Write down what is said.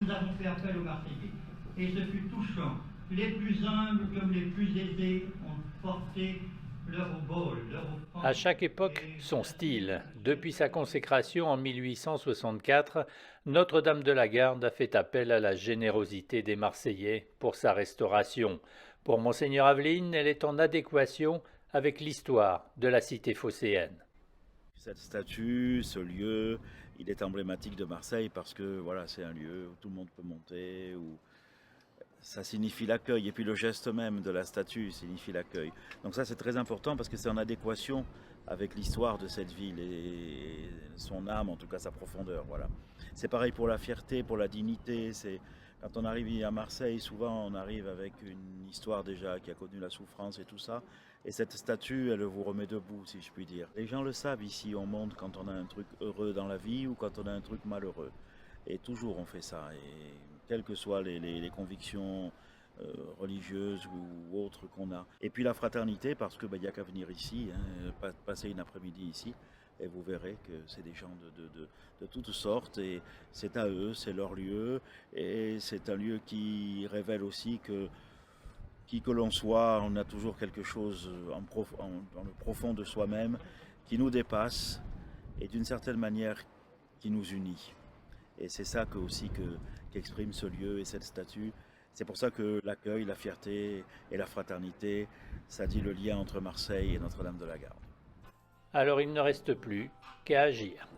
Nous avons fait appel aux Marseillais et ce fut touchant. Les plus humbles comme les plus aisés ont porté leur bol, leur offrande. À chaque époque, son style. Depuis sa consécration en 1864, Notre-Dame de la Garde a fait appel à la générosité des Marseillais pour sa restauration. Pour Monseigneur Aveline, elle est en adéquation avec l'histoire de la cité phocéenne. Cette statue, ce lieu, il est emblématique de Marseille parce que voilà, c'est un lieu où tout le monde peut monter, où ça signifie l'accueil. Et puis le geste même de la statue signifie l'accueil. Donc ça c'est très important parce que c'est en adéquation avec l'histoire de cette ville et son âme, en tout cas sa profondeur. Voilà. C'est pareil pour la fierté, pour la dignité. Quand on arrive à Marseille, souvent on arrive avec une histoire déjà qui a connu la souffrance et tout ça. Et cette statue, elle vous remet debout, si je puis dire. Les gens le savent ici, on monte quand on a un truc heureux dans la vie ou quand on a un truc malheureux. Et toujours on fait ça. Et quelles que soient les convictions religieuses ou autres qu'on a. Et puis la fraternité, parce que il y a qu'à venir ici, passer une après-midi ici, et vous verrez que c'est des gens de toutes sortes, et c'est à eux, c'est leur lieu, et c'est un lieu qui révèle aussi que qui que l'on soit, on a toujours quelque chose dans le profond de soi-même qui nous dépasse et d'une certaine manière qui nous unit. Et c'est ça qu'exprime ce lieu et cette statue. C'est pour ça que l'accueil, la fierté et la fraternité, ça dit le lien entre Marseille et Notre-Dame de la Garde. Alors il ne reste plus qu'à agir.